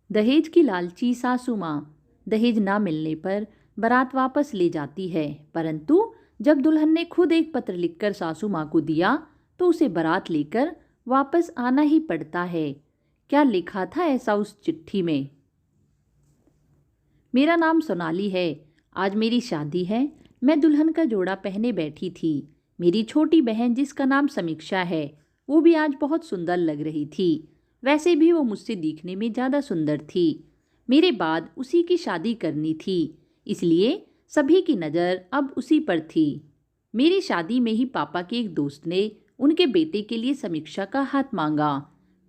दहेज की लालची सासू माँ दहेज ना मिलने पर बारात वापस ले जाती है, परंतु जब दुल्हन ने खुद एक पत्र लिखकर सासू माँ को दिया तो उसे बारात लेकर वापस आना ही पड़ता है। क्या लिखा था ऐसा उस चिट्ठी में? मेरा नाम सोनाली है। आज मेरी शादी है। मैं दुल्हन का जोड़ा पहने बैठी थी। मेरी छोटी बहन जिसका नाम समीक्षा है, वो भी आज बहुत सुंदर लग रही थी। वैसे भी वो मुझसे दिखने में ज़्यादा सुंदर थी। मेरे बाद उसी की शादी करनी थी, इसलिए सभी की नज़र अब उसी पर थी। मेरी शादी में ही पापा के एक दोस्त ने उनके बेटे के लिए समीक्षा का हाथ मांगा।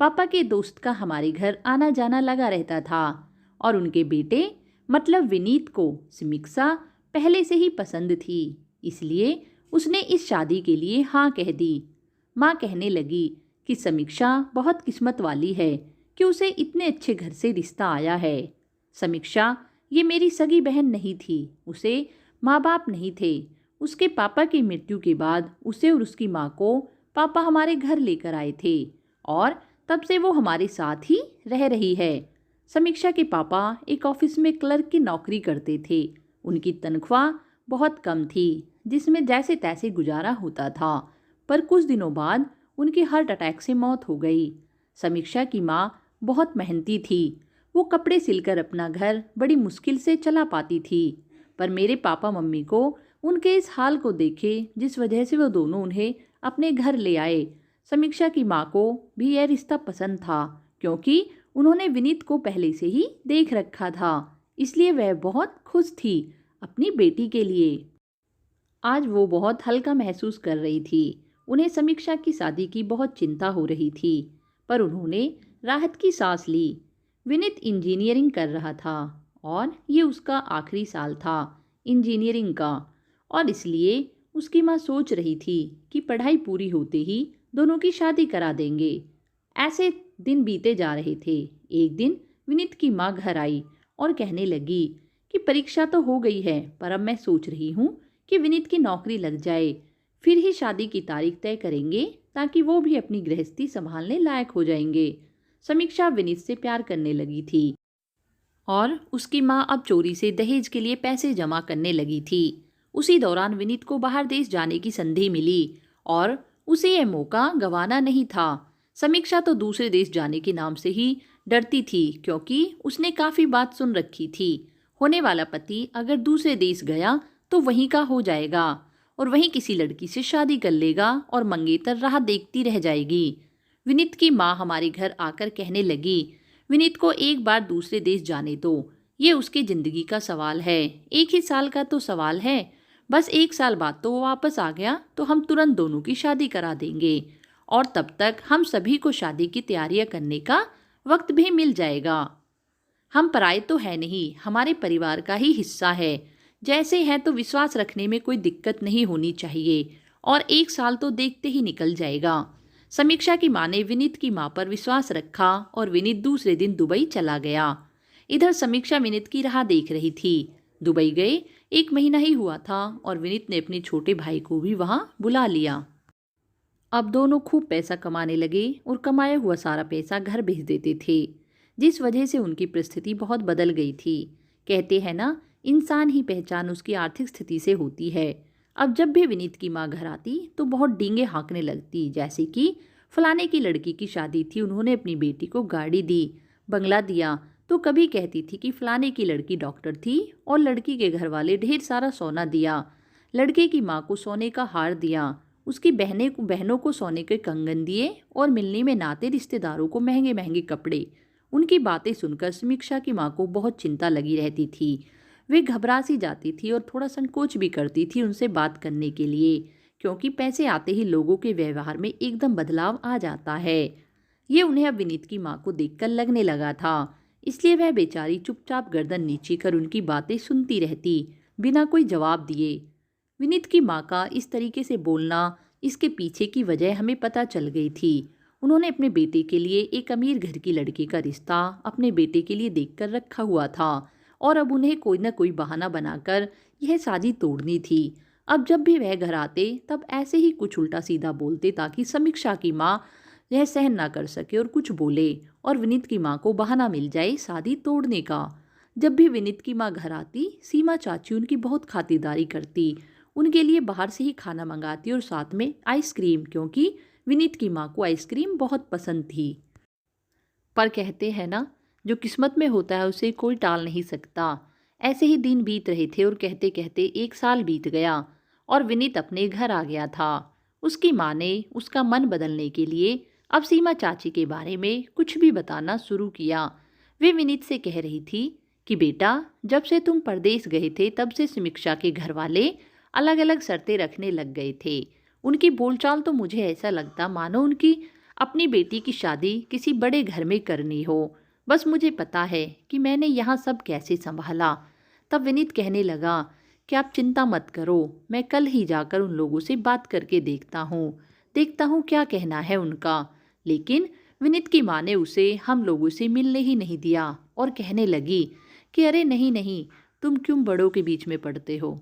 पापा के दोस्त का हमारे घर आना जाना लगा रहता था और उनके बेटे मतलब विनीत को समीक्षा पहले से ही पसंद थी, इसलिए उसने इस शादी के लिए हाँ कह दी। माँ कहने लगी कि समीक्षा बहुत किस्मत वाली है कि उसे इतने अच्छे घर से रिश्ता आया है। समीक्षा ये मेरी सगी बहन नहीं थी, उसे माँ बाप नहीं थे। उसके पापा की मृत्यु के बाद उसे और उसकी माँ को पापा हमारे घर लेकर आए थे और तब से वो हमारे साथ ही रह रही है। समीक्षा के पापा एक ऑफिस में क्लर्क की नौकरी करते थे। उनकी तनख्वाह बहुत कम थी, जिसमें जैसे तैसे गुजारा होता था, पर कुछ दिनों बाद उनकी हार्ट अटैक से मौत हो गई। समीक्षा की माँ बहुत मेहनती थी। वो कपड़े सिलकर अपना घर बड़ी मुश्किल से चला पाती थी, पर मेरे पापा मम्मी को उनके इस हाल को देखे, जिस वजह से वो दोनों उन्हें अपने घर ले आए। समीक्षा की माँ को भी यह रिश्ता पसंद था, क्योंकि उन्होंने विनीत को पहले से ही देख रखा था, इसलिए वह बहुत खुश थी अपनी बेटी के लिए। आज वो बहुत हल्का महसूस कर रही थी। उन्हें समीक्षा की शादी की बहुत चिंता हो रही थी, पर उन्होंने राहत की सांस ली। विनीत इंजीनियरिंग कर रहा था और ये उसका आखिरी साल था इंजीनियरिंग का, और इसलिए उसकी माँ सोच रही थी कि पढ़ाई पूरी होते ही दोनों की शादी करा देंगे। ऐसे दिन बीते जा रहे थे। एक दिन विनीत की माँ घर आई और कहने लगी कि परीक्षा तो हो गई है, पर अब मैं सोच रही हूँ कि विनीत की नौकरी लग जाए, फिर ही शादी की तारीख तय करेंगे, ताकि वो भी अपनी गृहस्थी संभालने लायक हो जाएंगे। समीक्षा विनीत से प्यार करने लगी थी और उसकी माँ अब चोरी से दहेज के लिए पैसे जमा करने लगी थी। उसी दौरान विनीत को बाहर देश जाने की संधि मिली और उसे यह मौका गंवाना नहीं था। समीक्षा तो दूसरे देश जाने के नाम से ही डरती थी, क्योंकि उसने काफ़ी बात सुन रखी थी। होने वाला पति अगर दूसरे देश गया तो वहीं का हो जाएगा और वहीं किसी लड़की से शादी कर लेगा और मंगेतर राह देखती रह जाएगी। विनीत की माँ हमारे घर आकर कहने लगी, विनीत को एक बार दूसरे देश जाने दो, ये उसकी ज़िंदगी का सवाल है। एक ही साल का तो सवाल है, बस एक साल बाद तो वो वापस आ गया तो हम तुरंत दोनों की शादी करा देंगे और तब तक हम सभी को शादी की तैयारियां करने का वक्त भी मिल जाएगा। हम पराये तो है नहीं, हमारे परिवार का ही हिस्सा है। जैसे है तो विश्वास रखने में कोई दिक्कत नहीं होनी चाहिए और एक साल तो देखते ही निकल जाएगा। समीक्षा की माँ ने विनीत की माँ पर विश्वास रखा और विनीत दूसरे दिन दुबई चला गया। इधर समीक्षा विनीत की राह देख रही थी। दुबई गए 1 महीना ही हुआ था और विनीत ने अपने छोटे भाई को भी वहाँ बुला लिया। अब दोनों खूब पैसा कमाने लगे और कमाया हुआ सारा पैसा घर भेज देते थे, जिस वजह से उनकी परिस्थिति बहुत बदल गई थी। कहते हैं ना, इंसान ही पहचान उसकी आर्थिक स्थिति से होती है। अब जब भी विनीत की माँ घर आती तो बहुत डींगे हाँकने लगती, जैसे कि फलाने की लड़की की शादी थी, उन्होंने अपनी बेटी को गाड़ी दी, बंगला दिया। तो कभी कहती थी कि फलाने की लड़की डॉक्टर थी और लड़की के घर वाले ढेर सारा सोना दिया, लड़के की माँ को सोने का हार दिया, उसकी बहनों को सोने के कंगन दिए और मिलने में नाते रिश्तेदारों को महंगे महंगे कपड़े। उनकी बातें सुनकर समीक्षा की माँ को बहुत चिंता लगी रहती थी। वे घबरा सी जाती थी और थोड़ा संकोच भी करती थी उनसे बात करने के लिए, क्योंकि पैसे आते ही लोगों के व्यवहार में एकदम बदलाव आ जाता है। ये उन्हें अब विनीत की माँ को देखकर लगने लगा था, इसलिए वह बेचारी चुपचाप गर्दन नीचे कर उनकी बातें सुनती रहती, बिना कोई जवाब दिए। विनीत की माँ का इस तरीके से बोलना, इसके पीछे की वजह हमें पता चल गई थी। उन्होंने अपने बेटे के लिए एक अमीर घर की लड़की का रिश्ता अपने बेटे के लिए देखकर रखा हुआ था और अब उन्हें कोई ना कोई बहाना बनाकर यह शादी तोड़नी थी। अब जब भी वह घर आते तब ऐसे ही कुछ उल्टा सीधा बोलते, ताकि समीक्षा की माँ यह सहन ना कर सके और कुछ बोले और विनीत की माँ को बहाना मिल जाए शादी तोड़ने का। जब भी विनीत की माँ घर आती, सीमा चाची उनकी बहुत खातिरदारी करती, उनके लिए बाहर से ही खाना मंगाती और साथ में आइसक्रीम, क्योंकि विनीत की माँ को आइसक्रीम बहुत पसंद थी। पर कहते हैं ना, जो किस्मत में होता है उसे कोई टाल नहीं सकता। ऐसे ही दिन बीत रहे थे और कहते कहते 1 साल बीत गया और विनीत अपने घर आ गया था। उसकी माँ ने उसका मन बदलने के लिए अब सीमा चाची के बारे में कुछ भी बताना शुरू किया। वे विनीत से कह रही थी कि बेटा, जब से तुम परदेश गए थे तब से समीक्षा के घर वाले अलग अलग शर्तें रखने लग गए थे। उनकी बोलचाल तो मुझे ऐसा लगता मानो उनकी अपनी बेटी की शादी किसी बड़े घर में करनी हो। बस मुझे पता है कि मैंने यहाँ सब कैसे संभाला। तब विनीत कहने लगा कि आप चिंता मत करो, मैं कल ही जाकर उन लोगों से बात करके देखता हूँ क्या कहना है उनका। लेकिन विनीत की माँ ने उसे हम लोगों से मिलने ही नहीं दिया और कहने लगी कि अरे नहीं नहीं, तुम क्यों बड़ों के बीच में पड़ते हो।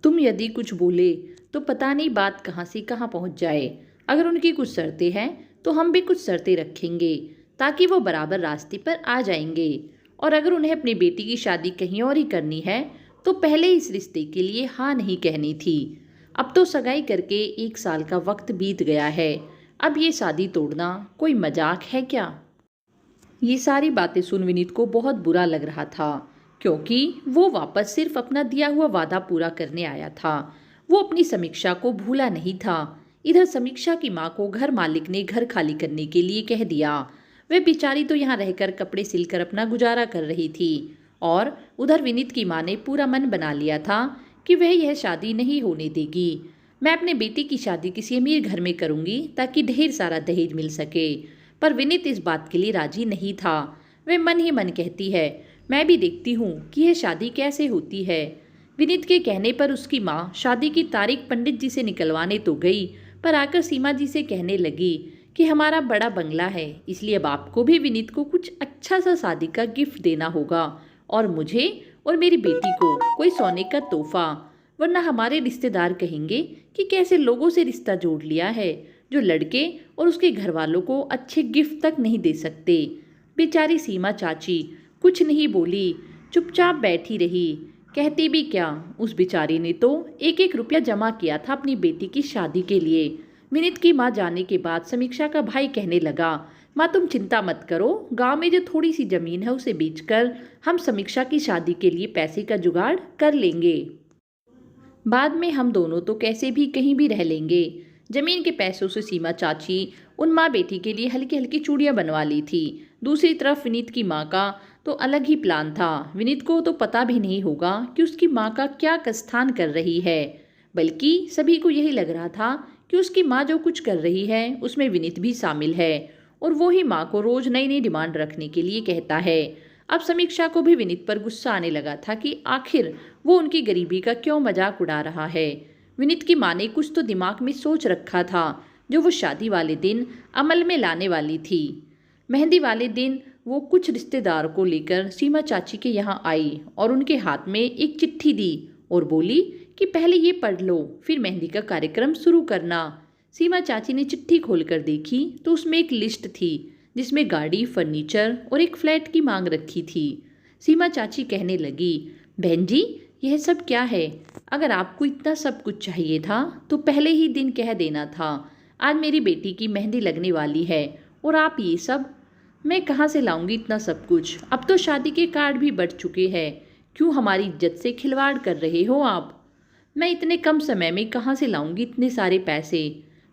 तुम यदि कुछ बोले तो पता नहीं बात कहाँ से कहाँ पहुँच जाए। अगर उनकी कुछ शर्तें हैं तो हम भी कुछ शर्तें रखेंगे ताकि वो बराबर रास्ते पर आ जाएंगे। और अगर उन्हें अपनी बेटी की शादी कहीं और ही करनी है तो पहले इस रिश्ते के लिए हाँ नहीं कहनी थी। अब तो सगाई करके 1 साल का वक्त बीत गया है। अब ये शादी तोड़ना कोई मजाक है क्या। ये सारी बातें सुन विनीत को बहुत बुरा लग रहा था, क्योंकि वो वापस सिर्फ अपना दिया हुआ वादा पूरा करने आया था। वो अपनी समीक्षा को भूला नहीं था। इधर समीक्षा की माँ को घर मालिक ने घर खाली करने के लिए कह दिया। वे बेचारी तो यहाँ रहकर कपड़े सिलकर अपना गुजारा कर रही थी और उधर विनीत की माँ ने पूरा मन बना लिया था कि वह यह शादी नहीं होने देगी। मैं अपने बेटी की शादी किसी अमीर घर में करूँगी ताकि ढेर सारा दहेज मिल सके। पर विनीत इस बात के लिए राजी नहीं था। वह मन ही मन कहती है, मैं भी देखती हूँ कि यह शादी कैसे होती है। विनीत के कहने पर उसकी माँ शादी की तारीख पंडित जी से निकलवाने तो गई, पर आकर सीमा जी से कहने लगी कि हमारा बड़ा बंगला है, इसलिए अब आपको भी विनीत को कुछ अच्छा सा शादी का गिफ्ट देना होगा और मुझे और मेरी बेटी को कोई सोने का तोहफा, वरना हमारे रिश्तेदार कहेंगे कि कैसे लोगों से रिश्ता जोड़ लिया है जो लड़के और उसके घर वालों को अच्छे गिफ्ट तक नहीं दे सकते। बेचारी सीमा चाची कुछ नहीं बोली, चुपचाप बैठी रही। कहती भी क्या, उस बेचारी ने तो 1-1 रुपया जमा किया था अपनी बेटी की शादी के लिए। विनीत की माँ जाने के बाद समीक्षा का भाई कहने लगा, माँ तुम चिंता मत करो, गांव में जो थोड़ी सी जमीन है उसे बेचकर हम समीक्षा की शादी के लिए पैसे का जुगाड़ कर लेंगे। बाद में हम दोनों तो कैसे भी कहीं भी रह लेंगे। जमीन के पैसों से सीमा चाची उन माँ बेटी के लिए हल्की हल्की चूड़ियाँ बनवा ली थी। दूसरी तरफ विनीत की माँ का तो अलग ही प्लान था। विनीत को तो पता भी नहीं होगा कि उसकी माँ का क्या कस्थान कर रही है, बल्कि सभी को यही लग रहा था कि उसकी माँ जो कुछ कर रही है उसमें विनीत भी शामिल है और वो ही माँ को रोज नई नई डिमांड रखने के लिए कहता है। अब समीक्षा को भी विनीत पर गुस्सा आने लगा था कि आखिर वो उनकी गरीबी का क्यों मजाक उड़ा रहा है। विनीत की माँ ने कुछ तो दिमाग में सोच रखा था जो वो शादी वाले दिन अमल में लाने वाली थी। मेहंदी वाले दिन वो कुछ रिश्तेदार को लेकर सीमा चाची के यहाँ आई और उनके हाथ में एक चिट्ठी दी और बोली कि पहले ये पढ़ लो, फिर मेहंदी का कार्यक्रम शुरू करना। सीमा चाची ने चिट्ठी खोलकर देखी तो उसमें एक लिस्ट थी जिसमें गाड़ी, फर्नीचर और एक फ्लैट की मांग रखी थी। सीमा चाची कहने लगी, बहन जी यह सब क्या है? अगर आपको इतना सब कुछ चाहिए था तो पहले ही दिन कह देना था। आज मेरी बेटी की मेहंदी लगने वाली है और आप ये सब, मैं कहाँ से लाऊंगी इतना सब कुछ? अब तो शादी के कार्ड भी बढ़ चुके हैं। क्यों हमारी इज्जत से खिलवाड़ कर रहे हो आप? मैं इतने कम समय में कहाँ से लाऊंगी इतने सारे पैसे?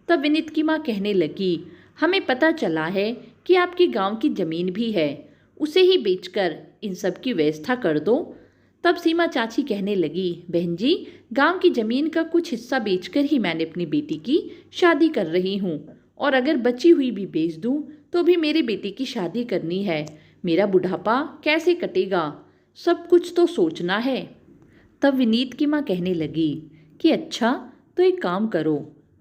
तब विनीत की माँ कहने लगी, हमें पता चला है कि आपके गांव की ज़मीन भी है, उसे ही बेचकर इन सब की व्यवस्था कर दो। तब सीमा चाची कहने लगी, बहन जी गांव की ज़मीन का कुछ हिस्सा बेचकर ही मैंने अपनी बेटी की शादी कर रही हूँ, और अगर बची हुई भी बेच दूँ तो भी मेरी बेटी की शादी करनी है। मेरा बुढ़ापा कैसे कटेगा? सब कुछ तो सोचना है। तब विनीत की माँ कहने लगी कि अच्छा तो एक काम करो,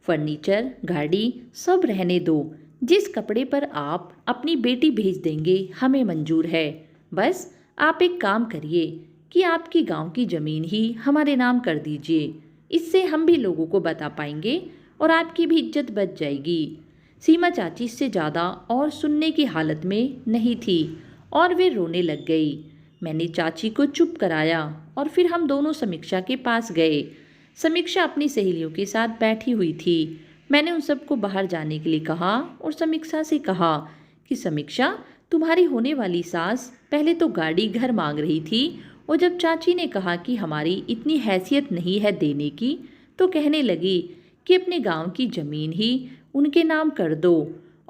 फर्नीचर, गाड़ी सब रहने दो। जिस कपड़े पर आप अपनी बेटी भेज देंगे हमें मंजूर है। बस आप एक काम करिए कि आपकी गांव की ज़मीन ही हमारे नाम कर दीजिए। इससे हम भी लोगों को बता पाएंगे और आपकी भी इज्जत बच जाएगी। सीमा चाची इससे ज़्यादा और सुनने की हालत में नहीं थी और वे रोने लग गई। मैंने चाची को चुप कराया और फिर हम दोनों समीक्षा के पास गए। समीक्षा अपनी सहेलियों के साथ बैठी हुई थी। मैंने उन सबको बाहर जाने के लिए कहा और समीक्षा से कहा कि समीक्षा, तुम्हारी होने वाली सास पहले तो गाड़ी घर मांग रही थी और जब चाची ने कहा कि हमारी इतनी हैसियत नहीं है देने की, तो कहने लगी कि अपने गांव की ज़मीन ही उनके नाम कर दो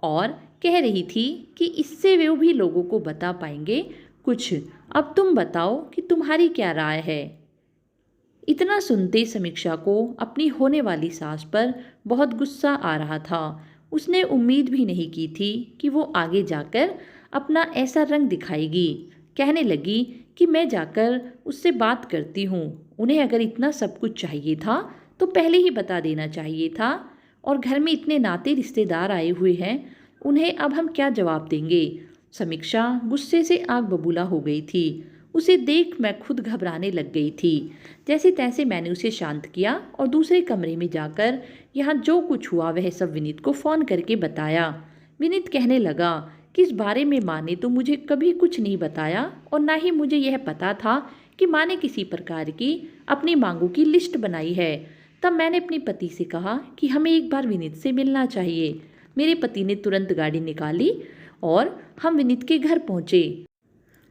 और कह रही थी कि इससे वे भी लोगों को बता पाएंगे कुछ। अब तुम बताओ कि तुम्हारी क्या राय है। इतना सुनते समीक्षा को अपनी होने वाली सास पर बहुत गुस्सा आ रहा था। उसने उम्मीद भी नहीं की थी कि वो आगे जाकर अपना ऐसा रंग दिखाएगी। कहने लगी कि मैं जाकर उससे बात करती हूँ। उन्हें अगर इतना सब कुछ चाहिए था तो पहले ही बता देना चाहिए था, और घर में इतने नाते रिश्तेदार आए हुए हैं, उन्हें अब हम क्या जवाब देंगे। समीक्षा गुस्से से आग बबूला हो गई थी। उसे देख मैं खुद घबराने लग गई थी। जैसे तैसे मैंने उसे शांत किया और दूसरे कमरे में जाकर यहाँ जो कुछ हुआ वह सब विनीत को फ़ोन करके बताया। विनीत कहने लगा कि इस बारे में माँ ने तो मुझे कभी कुछ नहीं बताया और ना ही मुझे यह पता था कि माँ ने किसी प्रकार की अपनी मांगों की लिस्ट बनाई है। तब मैंने अपने पति से कहा कि हमें एक बार विनीत से मिलना चाहिए। मेरे पति ने तुरंत गाड़ी निकाली और हम विनीत के घर पहुँचे।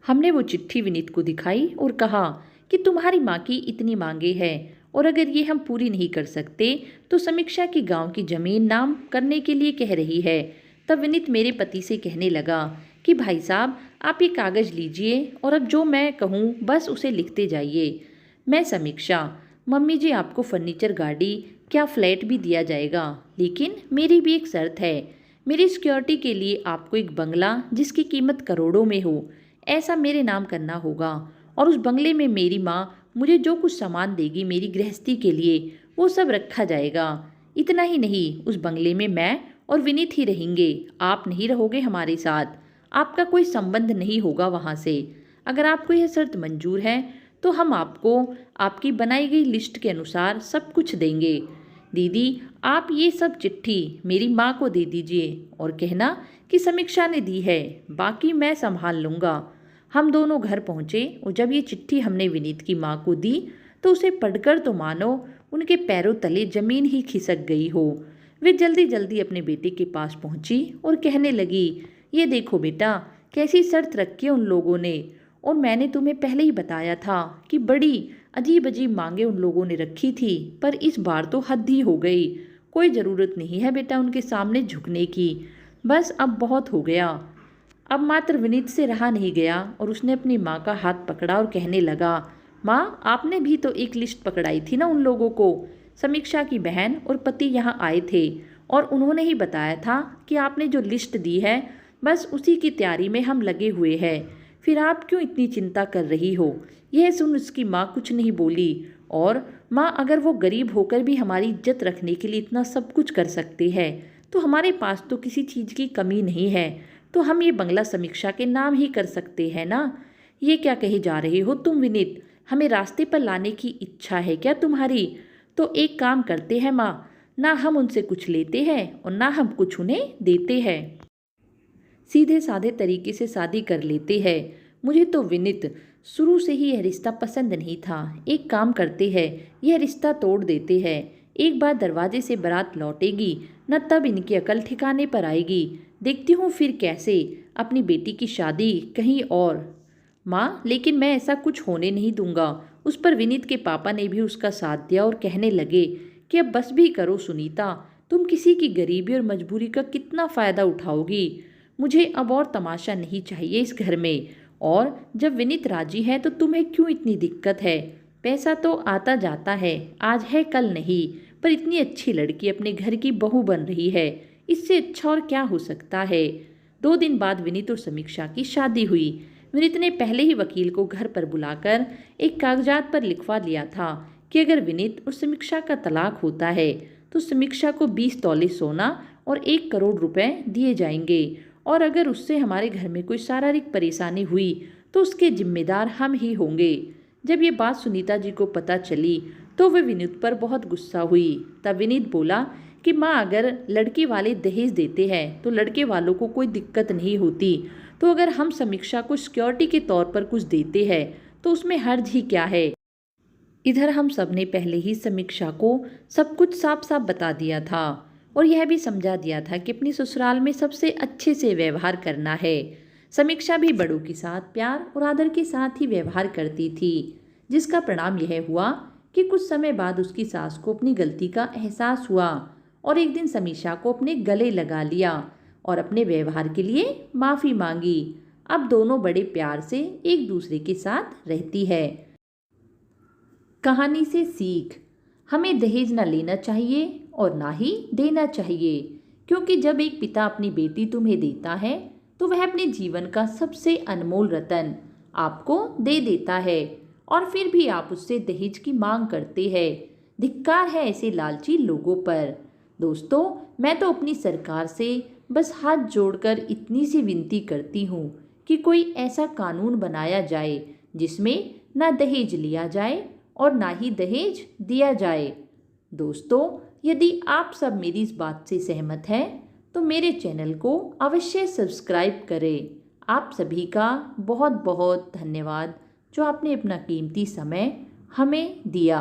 हमने वो चिट्ठी विनीत को दिखाई और कहा कि तुम्हारी माँ की इतनी मांगे हैं और अगर ये हम पूरी नहीं कर सकते तो समीक्षा की गांव की ज़मीन नाम करने के लिए कह रही है। तब विनीत मेरे पति से कहने लगा कि भाई साहब, आप ये कागज़ लीजिए और अब जो मैं कहूँ बस उसे लिखते जाइए। मैं समीक्षा, मम्मी जी आपको फर्नीचर गाड़ी क्या फ्लैट भी दिया जाएगा, लेकिन मेरी भी एक शर्त है। मेरी सिक्योरिटी के लिए आपको एक बंगला जिसकी कीमत करोड़ों में हो ऐसा मेरे नाम करना होगा, और उस बंगले में मेरी माँ मुझे जो कुछ सामान देगी मेरी गृहस्थी के लिए वो सब रखा जाएगा। इतना ही नहीं, उस बंगले में मैं और विनीत ही रहेंगे। आप नहीं रहोगे हमारे साथ, आपका कोई संबंध नहीं होगा वहाँ से। अगर आपको यह शर्त मंजूर है तो हम आपको आपकी बनाई गई लिस्ट के अनुसार सब कुछ देंगे। दीदी, आप ये सब चिट्ठी मेरी माँ को दे दीजिए और कहना कि समीक्षा ने दी है, बाकी मैं संभाल लूँगा। हम दोनों घर पहुँचे और जब ये चिट्ठी हमने विनीत की माँ को दी तो उसे पढ़कर तो मानो उनके पैरों तले जमीन ही खिसक गई हो। वे जल्दी जल्दी अपने बेटे के पास पहुँची और कहने लगी, ये देखो बेटा, कैसी शर्त रखी है उन लोगों ने, और मैंने तुम्हें पहले ही बताया था कि बड़ी अजीब अजीब मांगे उन लोगों ने रखी थी, पर इस बार तो हद ही हो गई। कोई ज़रूरत नहीं है बेटा उनके सामने झुकने की, बस अब बहुत हो गया। अब मात्र विनीत से रहा नहीं गया और उसने अपनी माँ का हाथ पकड़ा और कहने लगा, माँ, आपने भी तो एक लिस्ट पकड़ाई थी ना उन लोगों को। समीक्षा की बहन और पति यहाँ आए थे और उन्होंने ही बताया था कि आपने जो लिस्ट दी है बस उसी की तैयारी में हम लगे हुए हैं। फिर आप क्यों इतनी चिंता कर रही हो। यह सुन उसकी माँ कुछ नहीं बोली। और माँ, अगर वो गरीब होकर भी हमारी इज्जत रखने के लिए इतना सब कुछ कर सकते हैं तो हमारे पास तो किसी चीज़ की कमी नहीं है, तो हम ये बंगला समीक्षा के नाम ही कर सकते हैं ना। ये क्या कहे जा रहे हो तुम विनीत, हमें रास्ते पर लाने की इच्छा है क्या तुम्हारी। तो एक काम करते हैं माँ, ना हम उनसे कुछ लेते हैं और ना हम कुछ उन्हें देते हैं, सीधे साधे तरीके से शादी कर लेते हैं। मुझे तो विनीत शुरू से ही यह रिश्ता पसंद नहीं था। एक काम करते हैं, यह रिश्ता तोड़ देते हैं। एक बार दरवाजे से बारात लौटेगी न तब इनकी अकल ठिकाने पर आएगी। देखती हूँ फिर कैसे अपनी बेटी की शादी कहीं और। माँ, लेकिन मैं ऐसा कुछ होने नहीं दूंगा। उस पर विनीत के पापा ने भी उसका साथ दिया और कहने लगे कि अब बस भी करो सुनीता, तुम किसी की गरीबी और मजबूरी का कितना फ़ायदा उठाओगी। मुझे अब और तमाशा नहीं चाहिए इस घर में, और जब विनीत राजी है तो तुम्हें क्यों इतनी दिक्कत है। पैसा तो आता जाता है, आज है कल नहीं, पर इतनी अच्छी लड़की अपने घर की बहू बन रही है, इससे अच्छा और क्या हो सकता है। 2 दिन बाद विनीत और समीक्षा की शादी हुई। विनीत ने पहले ही वकील को घर पर बुलाकर एक कागजात पर लिखवा लिया था कि अगर विनीत और समीक्षा का तलाक होता है तो समीक्षा को 20 तोले सोना और 1 करोड़ रुपए दिए जाएंगे, और अगर उससे हमारे घर में कोई शारीरिक परेशानी हुई तो उसके जिम्मेदार हम ही होंगे। जब ये बात सुनीता जी को पता चली तो वे विनीत पर बहुत गुस्सा हुई। तब विनीत बोला कि माँ अगर लड़के वाले दहेज देते हैं तो लड़के वालों को कोई दिक्कत नहीं होती, तो अगर हम समीक्षा को सिक्योरिटी के तौर पर कुछ देते हैं तो उसमें हर्ज ही क्या है। इधर हम सब ने पहले ही समीक्षा को सब कुछ साफ साफ बता दिया था और यह भी समझा दिया था कि अपनी ससुराल में सबसे अच्छे से व्यवहार करना है। समीक्षा भी बड़ों के साथ प्यार और आदर के साथ ही व्यवहार करती थी, जिसका परिणाम यह हुआ कि कुछ समय बाद उसकी सास को अपनी गलती का एहसास हुआ और एक दिन समीक्षा को अपने गले लगा लिया और अपने व्यवहार के लिए माफ़ी मांगी। अब दोनों बड़े प्यार से एक दूसरे के साथ रहती है। कहानी से सीख, हमें दहेज न लेना चाहिए और ना ही देना चाहिए, क्योंकि जब एक पिता अपनी बेटी तुम्हें देता है तो वह अपने जीवन का सबसे अनमोल रतन आपको दे देता है और फिर भी आप उससे दहेज की मांग करते हैं। धिक्कार है ऐसे लालची लोगों पर। दोस्तों, मैं तो अपनी सरकार से बस हाथ जोड़कर इतनी सी विनती करती हूँ कि कोई ऐसा कानून बनाया जाए जिसमें ना दहेज लिया जाए और ना ही दहेज दिया जाए। दोस्तों, यदि आप सब मेरी इस बात से सहमत हैं तो मेरे चैनल को अवश्य सब्सक्राइब करें। आप सभी का बहुत बहुत धन्यवाद जो आपने अपना कीमती समय हमें दिया।